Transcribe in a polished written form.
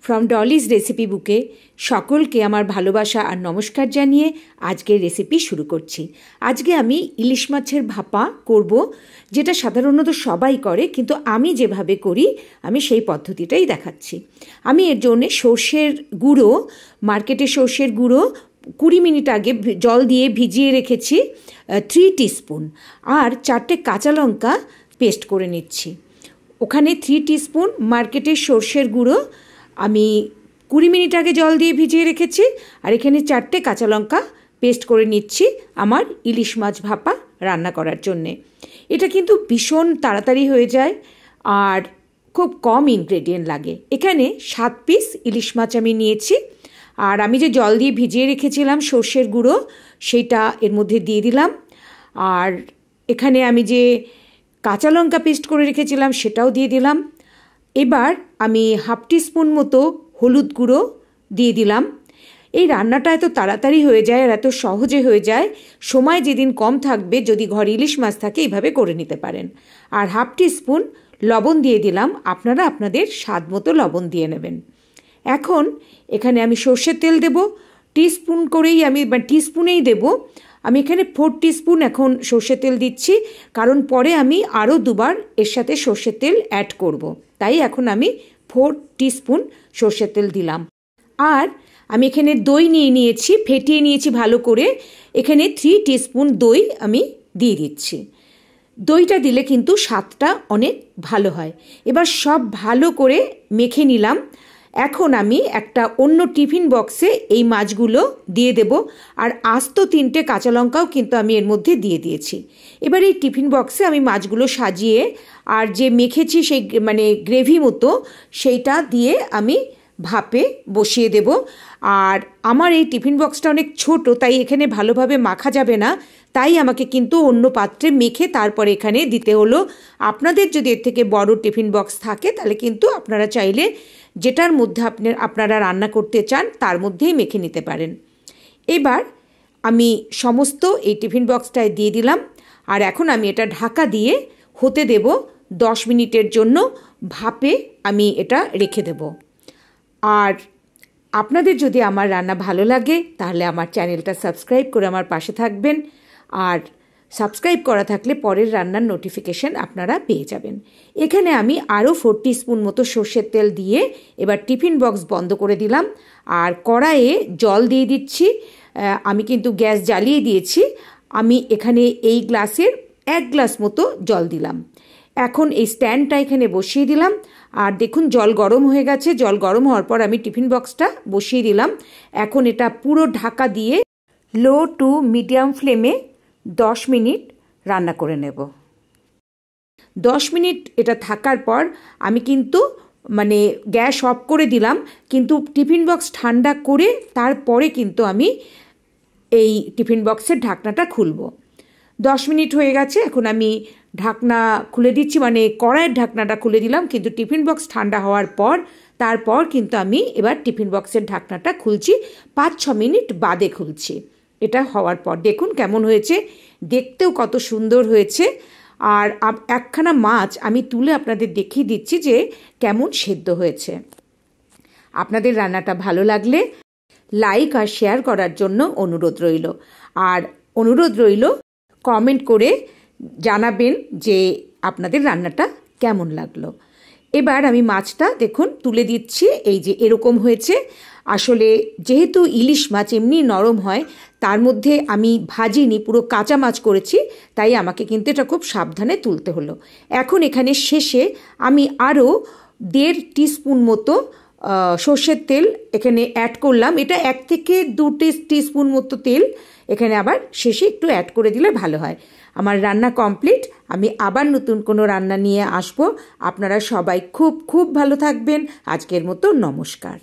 From Dolly's recipe বুকে সকলকে আমার ভালোবাসা আর নমস্কার জানিয়ে আজকের রেসিপি শুরু করছি। আজকে আমি ইলিশ মাছের ভাপা করব, যেটা সাধারণত সবাই করে, কিন্তু আমি যেভাবে করি আমি সেই পদ্ধতিটাই দেখাচ্ছি। আমি এর জন্যে সর্ষের গুঁড়ো, মার্কেটের সর্ষের গুঁড়ো 20 মিনিট আগে জল দিয়ে ভিজিয়ে রেখেছি 3 টিস্পুন, আর 4টে কাঁচা লঙ্কা পেস্ট করে নিচ্ছি। ওখানে 3 টিস্পুন মার্কেটের সর্ষের গুঁড়ো আমি 20 মিনিট আগে জল দিয়ে ভিজিয়ে রেখেছি, আর এখানে 4টে কাঁচা লঙ্কা পেস্ট করে নিচ্ছি আমার ইলিশ মাছ ভাপা রান্না করার জন্যে। এটা কিন্তু ভীষণ তাড়াতাড়ি হয়ে যায় আর খুব কম ইনগ্রেডিয়েন্ট লাগে। এখানে 7 পিস ইলিশ মাছ আমি নিয়েছি, আর আমি যে জল দিয়ে ভিজিয়ে রেখেছিলাম সর্ষের গুঁড়ো সেটা এর মধ্যে দিয়ে দিলাম। আর এখানে আমি যে কাঁচা লঙ্কা পেস্ট করে রেখেছিলাম সেটাও দিয়ে দিলাম। এবার আমি 1/2 টিস্পুন মতো হলুদ গুঁড়ো দিয়ে দিলাম। এই রান্নাটা এত তাড়াতাড়ি হয়ে যায় আর এত সহজে হয়ে যায়, সময় যেদিন কম থাকবে যদি ঘরে ইলিশ মাছ থাকে এইভাবে করে নিতে পারেন। আর 1/2 টিস্পুন লবণ দিয়ে দিলাম, আপনারা আপনাদের স্বাদ মতো লবণ দিয়ে নেবেন। এখন এখানে আমি সর্ষের তেল দেব, টিস্পুন করেই আমি টিস্পুনেই দেব। আমি এখানে 4 টিস্পুন এখন সর্ষের তেল দিচ্ছি, কারণ পরে আমি আরও 2বার এর সাথে সর্ষের তেল অ্যাড করব, তাই এখন আমি 4 টিস্পুন সর্ষের তেল দিলাম। আর আমি এখানে দই নিয়েছি, ফেটিয়ে নিয়েছি ভালো করে। এখানে 3 টিস্পুন দই আমি দিয়ে দিচ্ছি। দইটা দিলে কিন্তু স্বাদটা অনেক ভালো হয়। এবার সব ভালো করে মেখে নিলাম। এখন আমি একটা অন্য টিফিন বক্সে এই মাছগুলো দিয়ে দেব, আর আস্ত 3টে কাঁচা লঙ্কাও কিন্তু আমি এর মধ্যে দিয়ে দিয়েছি। এবার এই টিফিন বক্সে আমি মাছগুলো সাজিয়ে আর যে মেখেছি সেই গ্রেভি মতো সেইটা দিয়ে আমি ভাপে বসিয়ে দেব। আর আমার এই টিফিন বক্সটা অনেক ছোট, তাই এখানে ভালোভাবে মাখা যাবে না, তাই আমাকে কিন্তু অন্য পাত্রে মেখে তারপরে এখানে দিতে হলো। আপনাদের যদি এর থেকে বড় টিফিন বক্স থাকে তাহলে কিন্তু আপনারা চাইলে যেটার মধ্যে আপনারা রান্না করতে চান তার মধ্যেই মেখে নিতে পারেন। এবার আমি সমস্ত এই টিফিন বক্সটায় দিয়ে দিলাম, আর এখন আমি এটা ঢাকা দিয়ে হতে দেব 10 মিনিটের জন্য। ভাপে আমি এটা রেখে দেব। আর আপনাদের যদি আমার রান্না ভালো লাগে তাহলে আমার চ্যানেলটা সাবস্ক্রাইব করে আমার পাশে থাকবেন, আর সাবস্ক্রাইব করা থাকলে পরের রান্নার নোটিফিকেশন আপনারা পেয়ে যাবেন। এখানে আমি আরও 4 টিস্পুন মতো সর্ষের তেল দিয়ে এবার টিফিন বক্স বন্ধ করে দিলাম, আর কড়াইয়ে জল দিয়ে দিচ্ছি। আমি কিন্তু গ্যাস জ্বালিয়ে দিয়েছি। আমি এখানে এই গ্লাসের 1 গ্লাস মতো জল দিলাম। এখন এই স্ট্যান্ডটা এখানে বসিয়ে দিলাম, আর দেখুন জল গরম হয়ে গেছে। জল গরম হওয়ার পর আমি টিফিন বক্সটা বসিয়ে দিলাম। এখন এটা পুরো ঢাকা দিয়ে লো টু মিডিয়াম ফ্লেমে 10 মিনিট রান্না করে নেব। 10 মিনিট এটা থাকার পর আমি কিন্তু গ্যাস অফ করে দিলাম, কিন্তু টিফিন বক্স ঠান্ডা করে তারপরে কিন্তু আমি এই টিফিন বক্সের ঢাকনাটা খুলব। 10 মিনিট হয়ে গেছে, এখন আমি ঢাকনা খুলে দিচ্ছি, কড়াইয়ের ঢাকনাটা খুলে দিলাম, কিন্তু টিফিন বক্স ঠান্ডা হওয়ার পর তারপর কিন্তু আমি এবার টিফিন বক্সের ঢাকনাটা খুলছি। 5-6 মিনিট বাদে খুলছি। এটা হওয়ার পর দেখুন কেমন হয়েছে, দেখতেও কত সুন্দর হয়েছে। আর একখানা মাছ আমি তুলে আপনাদের দেখিয়ে দিচ্ছি যে কেমন সেদ্ধ হয়েছে। আপনাদের রান্নাটা ভালো লাগলে লাইক আর শেয়ার করার জন্য অনুরোধ রইল, আর অনুরোধ রইল কমেন্ট করে জানাবেন যে আপনাদের রান্নাটা কেমন লাগলো। এবার আমি মাছটা দেখুন তুলে দিচ্ছি। এই যে এরকম হয়েছে। আসলে যেহেতু ইলিশ মাছ এমনি নরম হয়, তার মধ্যে আমি ভাজিনি, পুরো কাঁচা মাছ করেছি, তাই আমাকে কিন্তু এটা খুব সাবধানে তুলতে হলো। এখন এখানে শেষে আমি আরও 1.5 টিস্পুন মতো সর্ষের তেল এখানে অ্যাড করলাম। এটা 1 থেকে 2 টিস্পুন মতো তেল এখানে আবার শেষে একটু অ্যাড করে দিলে ভালো হয়। আমার রান্না কমপ্লিট। আমি আবার নতুন কোনো রান্না নিয়ে আসবো। আপনারা সবাই খুব খুব ভালো থাকবেন। আজকের মতো নমস্কার।